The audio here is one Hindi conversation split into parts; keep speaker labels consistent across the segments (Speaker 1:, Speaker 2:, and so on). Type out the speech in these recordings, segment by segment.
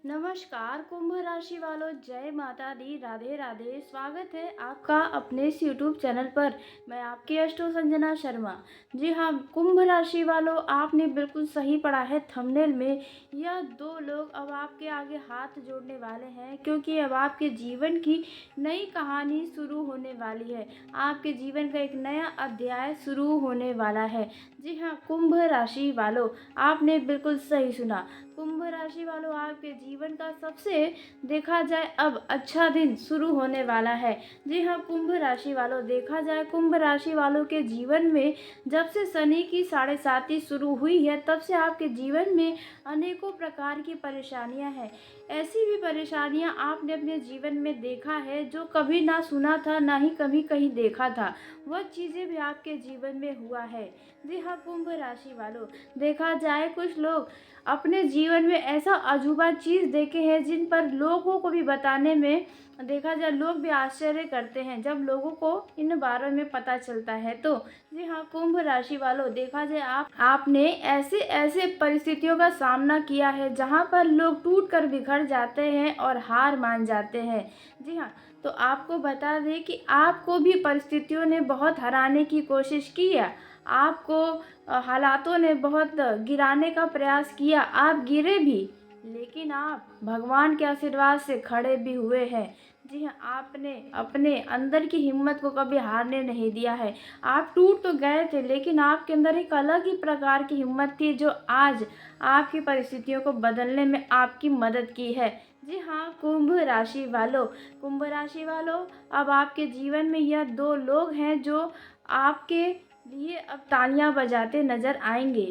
Speaker 1: नमस्कार कुंभ राशि वालों, जय माता दी, राधे राधे। स्वागत है आपका अपने इस यूट्यूब चैनल पर। मैं आपकी अष्टो संजना शर्मा। जी हाँ, कुंभ राशि वालों, आपने बिल्कुल सही पढ़ा है थंबनेल में। यह दो लोग अब आपके आगे हाथ जोड़ने वाले हैं, क्योंकि अब आपके जीवन की नई कहानी शुरू होने वाली है। आपके जीवन का एक नया अध्याय शुरू होने वाला है। जी हाँ कुंभ राशि वालों, आपने बिल्कुल सही सुना। कुंभ राशि वालों, आपके जीवन का सबसे देखा जाए अब अच्छा दिन शुरू होने वाला है। जी हाँ कुंभ राशि वालों, देखा जाए कुंभ राशि वालों के जीवन में जब से शनि की 7.5 शुरू हुई है, तब से आपके जीवन में अनेकों प्रकार की परेशानियां हैं। ऐसी भी परेशानियां आपने अपने जीवन में देखा है जो कभी ना सुना था, ना ही कभी कहीं देखा था। वह चीज़ें भी आपके जीवन में हुआ है। जी हाँ कुंभ राशि वालों, देखा जाए कुछ लोग अपने जीवन में ऐसा अजूबा चीज़ देखे हैं जिन पर लोगों को भी बताने में देखा जाए लोग भी आश्चर्य करते हैं जब लोगों को इन बारे में पता चलता है तो। जी हाँ कुंभ राशि वालों, देखा जाए आपने ऐसे ऐसे परिस्थितियों का सामना किया है जहाँ पर लोग टूट कर बिखर जाते हैं और हार मान जाते हैं। जी हाँ, तो आपको बता दें कि आपको भी परिस्थितियों ने बहुत हराने की कोशिश की है। आपको हालातों ने बहुत गिराने का प्रयास किया, आप गिरे भी, लेकिन आप भगवान के आशीर्वाद से खड़े भी हुए हैं। जी हाँ, आपने अपने अंदर की हिम्मत को कभी हारने नहीं दिया है। आप टूट तो गए थे, लेकिन आपके अंदर एक अलग ही प्रकार की हिम्मत थी जो आज आपकी परिस्थितियों को बदलने में आपकी मदद की है। जी हाँ कुंभ राशि वालों, कुंभ राशि वालों, अब आपके जीवन में यह दो लोग हैं जो आपके लिए अब तालियां बजाते नजर आएंगे।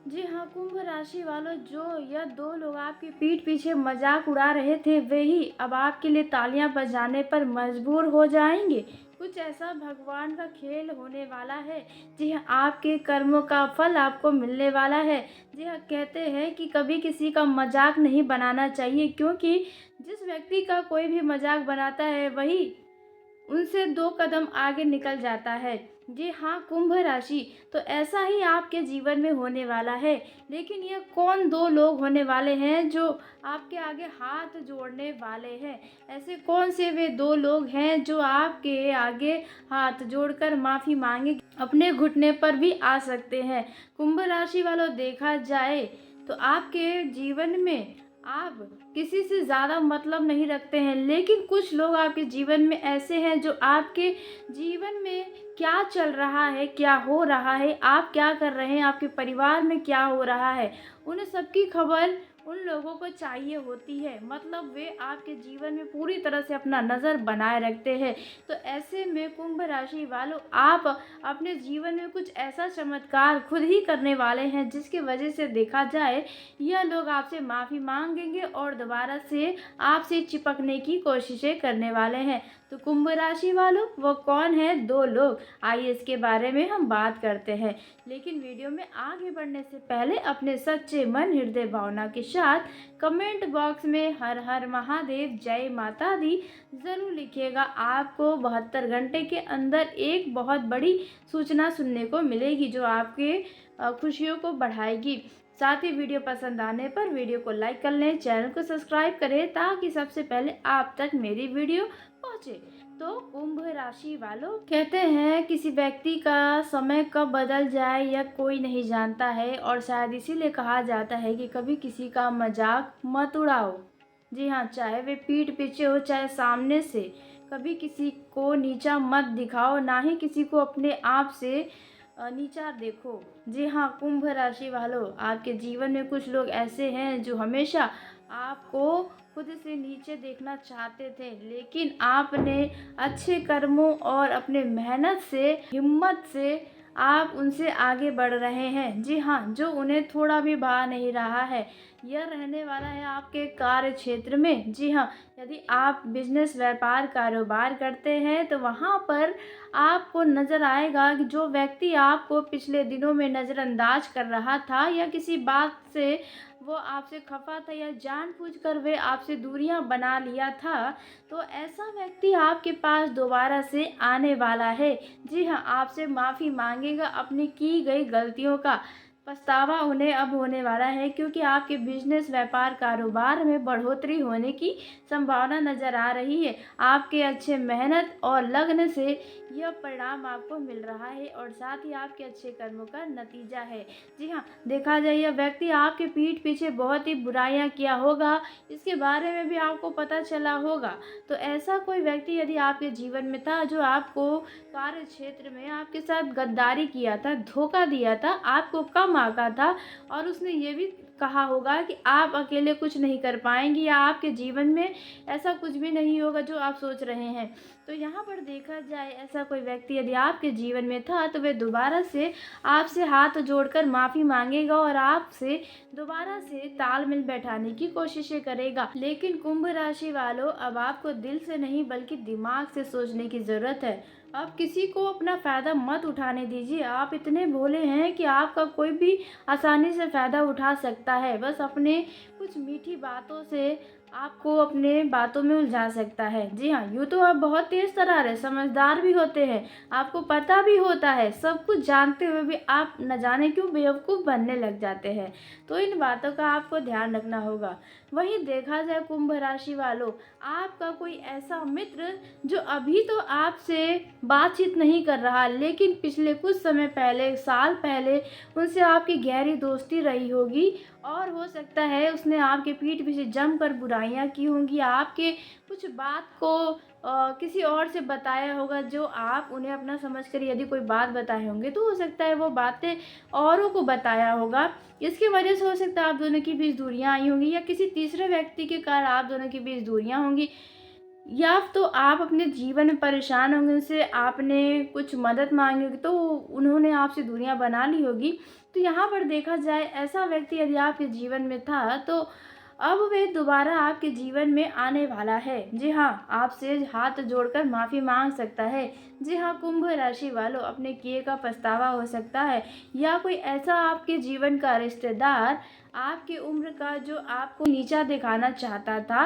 Speaker 1: जी हाँ कुंभ राशि वालों, जो यह दो लोग आपकी पीठ पीछे मजाक उड़ा रहे थे, वे ही अब आपके लिए तालियां बजाने पर मजबूर हो जाएंगे। कुछ ऐसा भगवान का खेल होने वाला है। जी हाँ, आपके कर्मों का फल आपको मिलने वाला है। जी हाँ, कहते हैं कि कभी किसी का मजाक नहीं बनाना चाहिए, क्योंकि जिस व्यक्ति का कोई भी मजाक बनाता है वही उनसे 2 कदम आगे निकल जाता है। जी हाँ कुंभ राशि, तो ऐसा ही आपके जीवन में होने वाला है। लेकिन ये कौन 2 लोग होने वाले हैं जो आपके आगे हाथ जोड़ने वाले हैं? ऐसे कौन से वे 2 लोग हैं जो आपके आगे हाथ जोड़कर माफ़ी मांगे अपने घुटने पर भी आ सकते हैं? कुंभ राशि वालों, देखा जाए तो आपके जीवन में आप किसी से ज़्यादा मतलब नहीं रखते हैं, लेकिन कुछ लोग आपके जीवन में ऐसे हैं जो आपके जीवन में क्या चल रहा है, क्या हो रहा है, आप क्या कर रहे हैं, आपके परिवार में क्या हो रहा है, उन सबकी खबर उन लोगों को चाहिए होती है। मतलब वे आपके जीवन में पूरी तरह से अपना नज़र बनाए रखते हैं। तो ऐसे में कुंभ राशि वालों, आप अपने जीवन में कुछ ऐसा चमत्कार खुद ही करने वाले हैं जिसकी वजह से देखा जाए यह लोग आपसे माफ़ी मांगेंगे और दोबारा से आपसे चिपकने की कोशिशें करने वाले हैं। तो कुंभ राशि वालों, वो कौन है 2 लोग? आइए इसके बारे में हम बात करते हैं। लेकिन वीडियो में आगे बढ़ने से पहले अपने सच्चे मन हृदय भावना के साथ कमेंट बॉक्स में हर हर महादेव, जय माता दी ज़रूर लिखिएगा। आपको 72 घंटे के अंदर एक बहुत बड़ी सूचना सुनने को मिलेगी जो आपके खुशियों को बढ़ाएगी। साथ ही वीडियो पसंद आने पर वीडियो को लाइक कर लें, चैनल को सब्सक्राइब करें ताकि सबसे पहले आप तक मेरी वीडियो पहुंचे। तो कुंभ राशि वालों, कहते हैं किसी व्यक्ति का समय कब बदल जाए यह कोई नहीं जानता है, और शायद इसीलिए कहा जाता है कि कभी किसी का मजाक मत उड़ाओ। जी हाँ, चाहे वे पीठ पीछे हो चाहे सामने से, कभी किसी को नीचा मत दिखाओ, ना ही किसी को अपने आप से नीचा देखो। जी हाँ कुंभ राशि वालों, आपके जीवन में कुछ लोग ऐसे हैं जो हमेशा आपको खुद से नीचे देखना चाहते थे, लेकिन आपने अच्छे कर्मों और अपने मेहनत से, हिम्मत से आप उनसे आगे बढ़ रहे हैं। जी हाँ, जो उन्हें थोड़ा भी भा नहीं रहा है। यह रहने वाला है आपके कार्य क्षेत्र में। जी हाँ, यदि आप बिजनेस, व्यापार, कारोबार करते हैं तो वहाँ पर आपको नज़र आएगा कि जो व्यक्ति आपको पिछले दिनों में नज़रअंदाज कर रहा था, या किसी बात से वो आपसे खफा था, या जानबूझकर वे आपसे दूरियां बना लिया था, तो ऐसा व्यक्ति आपके पास दोबारा से आने वाला है। जी हाँ, आपसे माफ़ी मांगेगा अपनी की गई गलतियों का। पछतावा उन्हें अब होने वाला है, क्योंकि आपके बिजनेस, व्यापार, कारोबार में बढ़ोतरी होने की संभावना नज़र आ रही है। आपके अच्छे मेहनत और लगन से यह परिणाम आपको मिल रहा है और साथ ही आपके अच्छे कर्मों का नतीजा है। जी हाँ, देखा जाए यह व्यक्ति आपके पीठ पीछे बहुत ही बुराइयां किया होगा, इसके बारे में भी आपको पता चला होगा। तो ऐसा कोई व्यक्ति यदि आपके जीवन में था जो आपको कार्य क्षेत्र में आपके साथ गद्दारी किया था, धोखा दिया था, आपको कम आंका था और उसने ये भी कहा होगा कि आप अकेले कुछ नहीं कर पाएंगी या आपके जीवन में ऐसा कुछ भी नहीं होगा जो आप सोच रहे हैं। तो यहाँ पर देखा जाए ऐसा कोई व्यक्ति यदि आपके जीवन में था तो वह दोबारा से आपसे हाथ जोड़कर माफ़ी मांगेगा और आपसे दोबारा से तालमेल बैठाने की कोशिशें करेगा। लेकिन कुंभ राशि वालों, अब आपको दिल से नहीं बल्कि दिमाग से सोचने की ज़रूरत है। आप किसी को अपना फ़ायदा मत उठाने दीजिए। आप इतने भोले हैं कि आपका कोई भी आसानी से फ़ायदा उठा सकता है। बस अपने कुछ मीठी बातों से आपको अपने बातों में उलझा सकता है। जी हाँ, यूँ तो आप बहुत तेज़ तर्रार है, समझदार भी होते हैं, आपको पता भी होता है, सब कुछ जानते हुए भी आप न जाने क्यों बेवकूफ़ बनने लग जाते हैं। तो इन बातों का आपको ध्यान रखना होगा। वहीं देखा जाए कुंभ राशि वालों, आपका कोई ऐसा मित्र जो अभी तो आपसे बातचीत नहीं कर रहा, लेकिन पिछले कुछ समय पहले, साल पहले उनसे आपकी गहरी दोस्ती रही होगी और हो सकता है उसने आपके पीठ पीछे जमकर बुराइयां की होंगी, आपके कुछ बात को किसी और से बताया होगा जो आप उन्हें अपना समझकर यदि कोई बात बताए होंगे तो हो सकता है वो बातें औरों को बताया होगा। इसकी वजह से हो सकता है आप दोनों के बीच दूरियां आई होंगी या किसी तीसरे व्यक्ति के कारण आप दोनों के बीच दूरियां होंगी, या तो आप अपने जीवन में परेशान होंगे, उनसे आपने कुछ मदद मांगी होगी तो उन्होंने आपसे दूरियां बना ली होगी। तो यहाँ पर देखा जाए ऐसा व्यक्ति यदि आपके जीवन में था तो अब वे दोबारा आपके जीवन में आने वाला है। जी हाँ, आपसे हाथ जोड़कर माफ़ी मांग सकता है। जी हाँ, कुंभ राशि वालों, अपने किए का पछतावा हो सकता है या कोई ऐसा आपके जीवन का रिश्तेदार आपकी उम्र का जो आपको नीचा दिखाना चाहता था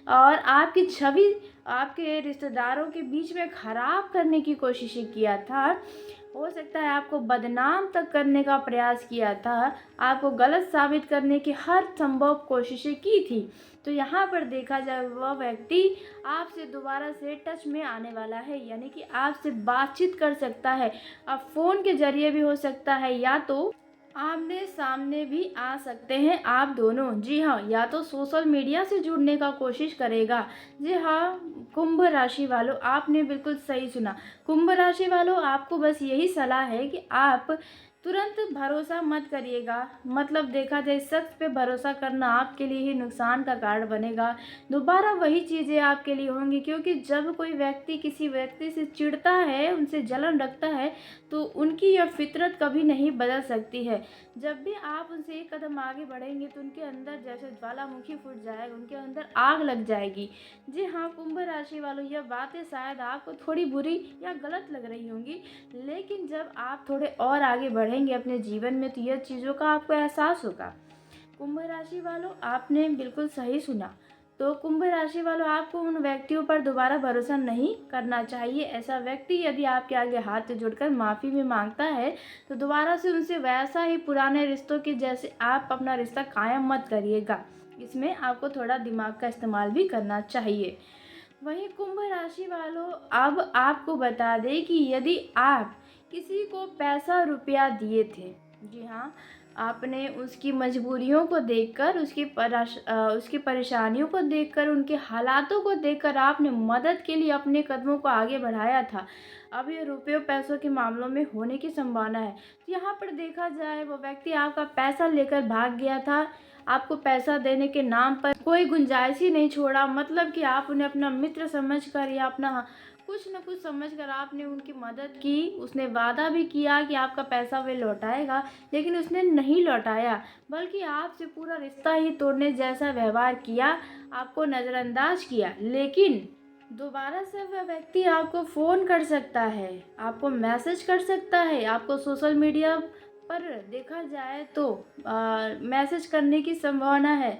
Speaker 1: और आपकी छवि आपके रिश्तेदारों के बीच में खराब करने की कोशिशें किया था, हो सकता है आपको बदनाम तक करने का प्रयास किया था, आपको गलत साबित करने की हर संभव कोशिशें की थी। तो यहाँ पर देखा जाए वह व्यक्ति आपसे दोबारा से टच में आने वाला है, यानी कि आपसे बातचीत कर सकता है। अब फ़ोन के ज़रिए भी हो सकता है या तो आमने सामने भी आ सकते हैं आप दोनों। जी हाँ, या तो सोशल मीडिया से जुड़ने का कोशिश करेगा। जी हाँ, कुंभ राशि वालों, आपने बिल्कुल सही सुना। कुंभ राशि वालों, आपको बस यही सलाह है कि आप तुरंत भरोसा मत करिएगा। मतलब देखा जाए शख्स पे भरोसा करना आपके लिए ही नुकसान का कारण बनेगा। दोबारा वही चीज़ें आपके लिए होंगी, क्योंकि जब कोई व्यक्ति किसी व्यक्ति से चिढ़ता है, उनसे जलन रखता है, तो उनकी यह फितरत कभी नहीं बदल सकती है। जब भी आप उनसे एक कदम आगे बढ़ेंगे तो उनके अंदर जैसे ज्वालामुखी फूट जाएगा, उनके अंदर आग लग जाएगी। जी हाँ, कुंभ राशि वालों, यह बातें शायद आपको थोड़ी बुरी या गलत लग रही होंगी, लेकिन जब आप थोड़े और आगे बढ़ेंगे अपने जीवन में तो यह चीज़ों का आपको एहसास होगा। कुंभ राशि वालों, आपने बिल्कुल सही सुना। तो कुंभ राशि वालों, आपको उन व्यक्तियों पर दोबारा भरोसा नहीं करना चाहिए। ऐसा व्यक्ति यदि आपके आगे हाथ जोड़कर माफ़ी भी मांगता है तो दोबारा से उनसे वैसा ही पुराने रिश्तों के जैसे आप अपना रिश्ता कायम मत करिएगा। इसमें आपको थोड़ा दिमाग का इस्तेमाल भी करना चाहिए। वहीं कुंभ राशि वालों, अब आपको बता दें कि यदि आप किसी को पैसा रुपया दिए थे, जी हाँ, आपने उसकी मजबूरियों को देखकर, उसकी परेशानियों को देखकर, उनके हालातों को देखकर आपने मदद के लिए अपने कदमों को आगे बढ़ाया था। अब ये रुपयों पैसों के मामलों में होने की संभावना है। तो यहाँ पर देखा जाए वो व्यक्ति आपका पैसा लेकर भाग गया था, आपको पैसा देने के नाम पर कोई गुंजाइश ही नहीं छोड़ा। मतलब कि आप उन्हें अपना मित्र समझकर या अपना कुछ न कुछ समझकर आपने उनकी मदद की। उसने वादा भी किया कि आपका पैसा वे लौटाएगा, लेकिन उसने नहीं लौटाया, बल्कि आपसे पूरा रिश्ता ही तोड़ने जैसा व्यवहार किया, आपको नज़रअंदाज किया। लेकिन दोबारा से वह व्यक्ति आपको फ़ोन कर सकता है, आपको मैसेज कर सकता है, आपको सोशल मीडिया पर देखा जाए तो मैसेज करने की संभावना है,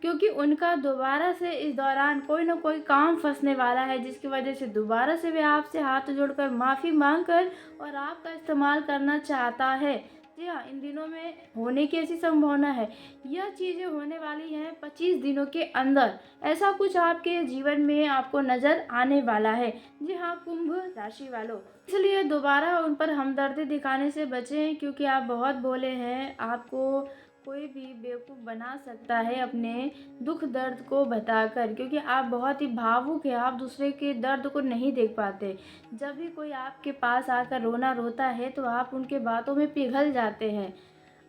Speaker 1: क्योंकि उनका दोबारा से इस दौरान कोई ना कोई काम फंसने वाला है, जिसकी वजह से दोबारा से वे आपसे हाथ जोड़कर माफ़ी मांगकर और आपका इस्तेमाल करना चाहता है। जी हाँ, इन दिनों में होने की ऐसी संभावना है। यह चीज़ें होने वाली हैं 25 दिनों के अंदर। ऐसा कुछ आपके जीवन में आपको नज़र आने वाला है। जी हाँ, कुंभ राशि वालों, इसलिए दोबारा उन पर हमदर्दी दिखाने से बचें, क्योंकि आप बहुत भोले हैं। आपको कोई भी बेवकूफ़ बना सकता है अपने दुःख दर्द को बताकर, क्योंकि आप बहुत ही भावुक हैं, आप दूसरे के दर्द को नहीं देख पाते। जब भी कोई आपके पास आकर रोना रोता है तो आप उनके बातों में पिघल जाते हैं।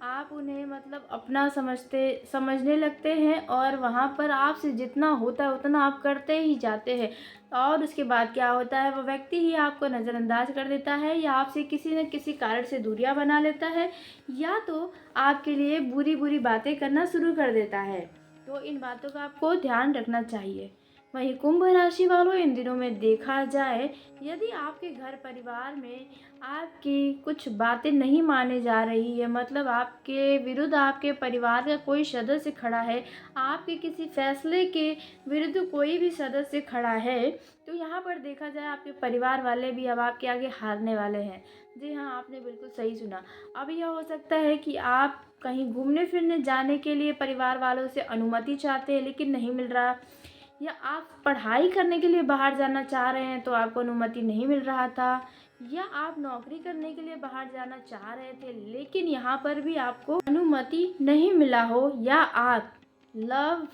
Speaker 1: आप उन्हें मतलब अपना समझने लगते हैं और वहाँ पर आपसे जितना होता है उतना आप करते ही जाते हैं। और उसके बाद क्या होता है, वो व्यक्ति ही आपको नज़रअंदाज कर देता है, या आपसे किसी न किसी कारण से दूरियां बना लेता है, या तो आपके लिए बुरी-बुरी बातें करना शुरू कर देता है। तो इन बातों का आपको ध्यान रखना चाहिए। वहीं कुंभ राशि वालों, इन दिनों में देखा जाए, यदि आपके घर परिवार में आपकी कुछ बातें नहीं माने जा रही है, मतलब आपके विरुद्ध आपके परिवार का कोई सदस्य खड़ा है, आपके किसी फैसले के विरुद्ध कोई भी सदस्य खड़ा है, तो यहाँ पर देखा जाए आपके परिवार वाले भी अब आपके आगे हारने वाले हैं। जी हाँ, आपने बिल्कुल सही सुना। अब यह हो सकता है कि आप कहीं घूमने फिरने जाने के लिए परिवार वालों से अनुमति चाहते हैं लेकिन नहीं मिल रहा, या आप पढ़ाई करने के लिए बाहर जाना चाह रहे हैं तो आपको अनुमति नहीं मिल रहा था, या आप नौकरी करने के लिए बाहर जाना चाह रहे थे लेकिन यहाँ पर भी आपको अनुमति नहीं मिला हो, या आप लव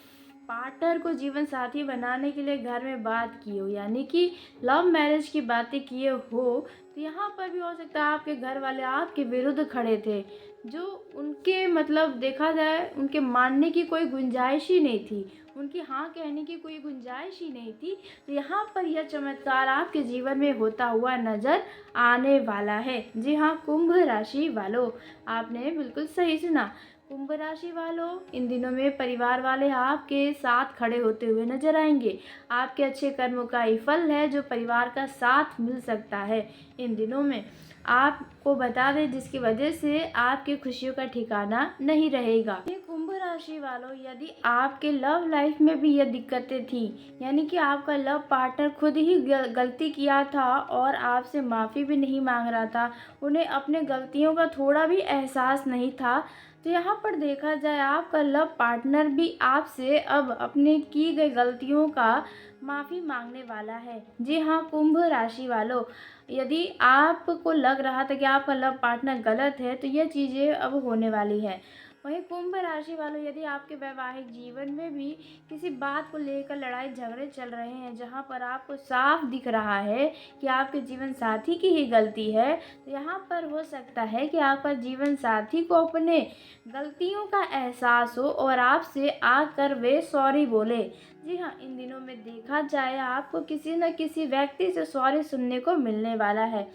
Speaker 1: पार्टनर को जीवन साथी बनाने के लिए घर में बात की हो, यानी कि लव मैरिज की बातें किए हो, तो यहाँ पर भी हो सकता है आपके घर वाले आपके विरुद्ध खड़े थे, जो उनके मतलब देखा जाए उनके मानने की कोई गुंजाइश ही नहीं थी, उनकी हाँ कहने की कोई गुंजाइश ही नहीं थी। तो यहाँ पर यह चमत्कार आपके जीवन में होता हुआ नजर आने वाला है। जी हाँ, कुंभ राशि वालों, आपने बिल्कुल सही सुना। कुंभ राशि वालों, इन दिनों में परिवार वाले आपके साथ खड़े होते हुए नजर आएंगे। आपके अच्छे कर्मों का ही फल है जो परिवार का साथ मिल सकता है इन दिनों में। आपको बता दें, जिसकी वजह से आपकी खुशियों का ठिकाना नहीं रहेगा। ये कुंभ राशि वालों, यदि आपके लव लाइफ में भी ये दिक्कतें थी, यानी कि आपका लव पार्टनर खुद ही गलती किया था और आपसे माफ़ी भी नहीं मांग रहा था, उन्हें अपने गलतियों का थोड़ा भी एहसास नहीं था, तो यहाँ पर देखा जाए आपका लव पार्टनर भी आपसे अब अपने की गई गलतियों का माफ़ी मांगने वाला है। जी हाँ, कुंभ राशि वालों, यदि आपको लग रहा था कि आपका लव पार्टनर गलत है तो ये चीज़ें अब होने वाली है। वहीं कुंभ राशि वालों, यदि आपके वैवाहिक जीवन में भी किसी बात को लेकर लड़ाई झगड़े चल रहे हैं, जहां पर आपको साफ दिख रहा है कि आपके जीवन साथी की ही गलती है, तो यहाँ पर हो सकता है कि आपका जीवन साथी को अपने गलतियों का एहसास हो और आपसे आकर वे सॉरी बोले। जी हाँ, इन दिनों में देखा जाए आपको किसी न किसी व्यक्ति से सॉरी सुनने को मिलने वाला है।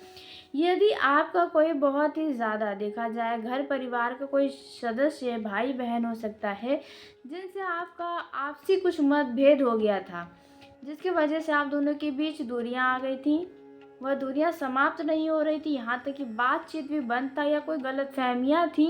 Speaker 1: यदि आपका कोई बहुत ही ज़्यादा देखा जाए घर परिवार का कोई सदस्य भाई बहन हो सकता है, जिनसे आपका आपसी कुछ मतभेद हो गया था, जिसकी वजह से आप दोनों के बीच दूरियां आ गई थी, वह दूरियां समाप्त नहीं हो रही थी, यहाँ तक कि बातचीत भी बंद था, या कोई गलतफहमियां थी,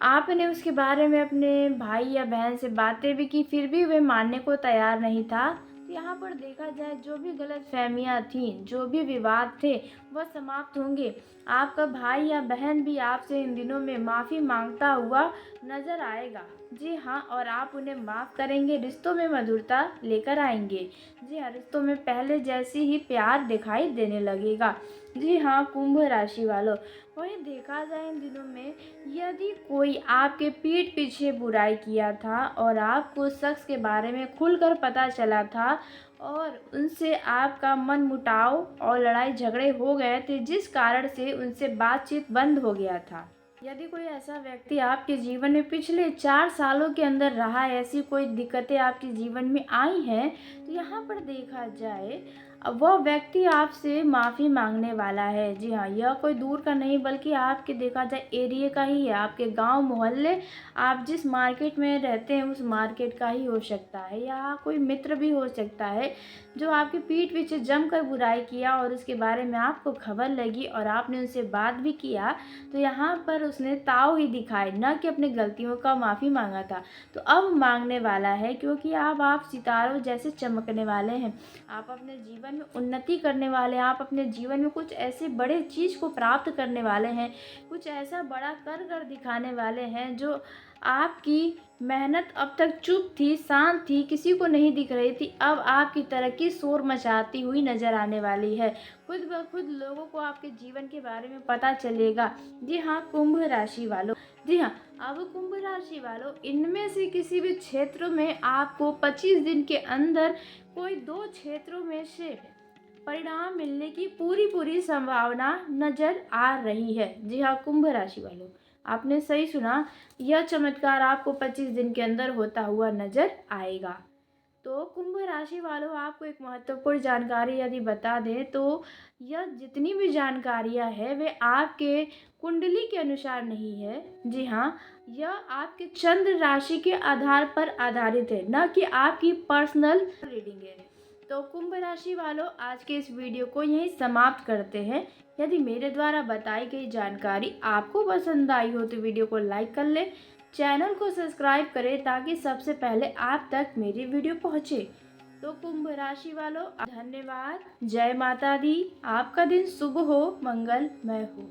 Speaker 1: आपने उसके बारे में अपने भाई या बहन से बातें भी की फिर भी वे मानने को तैयार नहीं था, तो यहाँ पर देखा जाए जो भी गलतफहमियां थी, जो भी विवाद थे, वह समाप्त होंगे। आपका भाई या बहन भी आपसे इन दिनों में माफ़ी मांगता हुआ नज़र आएगा। जी हाँ, और आप उन्हें माफ़ करेंगे, रिश्तों में मधुरता लेकर आएंगे। जी हाँ, रिश्तों में पहले जैसी ही प्यार दिखाई देने लगेगा। जी हाँ, कुंभ राशि वालों, वहीं देखा जाए इन दिनों में, यदि कोई आपके पीठ पीछे बुराई किया था और आपको उस शख्स के बारे में खुलकर पता चला था और उनसे आपका मनमुटाव और लड़ाई झगड़े हो गए थे, जिस कारण से उनसे बातचीत बंद हो गया था, यदि कोई ऐसा व्यक्ति आपके जीवन में पिछले 4 सालों के अंदर रहा है, ऐसी कोई दिक्कतें आपके जीवन में आई हैं, तो यहाँ पर देखा जाए अब वह व्यक्ति आपसे माफ़ी मांगने वाला है। जी हाँ, यह कोई दूर का नहीं बल्कि आपके देखा जाए एरिया का ही है, आपके गांव मोहल्ले, आप जिस मार्केट में रहते हैं उस मार्केट का ही हो सकता है, या कोई मित्र भी हो सकता है जो आपकी पीठ पीछे जमकर बुराई किया और उसके बारे में आपको खबर लगी और आपने उनसे बात भी किया, तो यहाँ पर उसने ताव ही दिखाए, न कि अपनी गलतियों का माफ़ी मांगा था, तो अब मांगने वाला है, क्योंकि अब आप सितारों जैसे चमकने वाले हैं। आप अपने जीवन जीवन में उन्नति करने वाले हैं, आप अपने जीवन में कुछ ऐसे बड़े चीज़ को प्राप्त करने वाले हैं, कुछ ऐसा बड़ा कर दिखाने वाले हैं जो आपकी मेहनत अब तक चुप थी, शांत थी, किसी को नहीं दिख रही थी, अब आपकी तरक्की शोर मचाती हुई नज़र आने वाली है। खुद ब खुद लोगों को आपके जीवन के बारे में पता चलेगा। जी हाँ, कुंभ राशि वालों, जी हाँ, अब कुंभ राशि वालों, इनमें से किसी भी क्षेत्र में आपको 25 दिन के अंदर कोई 2 क्षेत्रों में से परिणाम मिलने की पूरी संभावना नज़र आ रही है। जी हाँ, कुंभ राशि वालों, आपने सही सुना, यह चमत्कार आपको 25 दिन के अंदर होता हुआ नज़र आएगा। तो कुंभ राशि वालों, आपको एक महत्वपूर्ण जानकारी यदि बता दें तो यह जितनी भी जानकारियां है वे आपके कुंडली के अनुसार नहीं है। जी हाँ, यह आपके चंद्र राशि के आधार पर आधारित है, न कि आपकी पर्सनल रीडिंग है। तो कुंभ राशि वालों, आज के इस वीडियो को यहीं समाप्त करते हैं। यदि मेरे द्वारा बताई गई जानकारी आपको पसंद आई हो तो वीडियो को लाइक कर लें, चैनल को सब्सक्राइब करें ताकि सबसे पहले आप तक मेरी वीडियो पहुंचे। तो कुंभ राशि वालों, धन्यवाद। जय माता दी। आपका दिन शुभ हो, मंगलमय हो।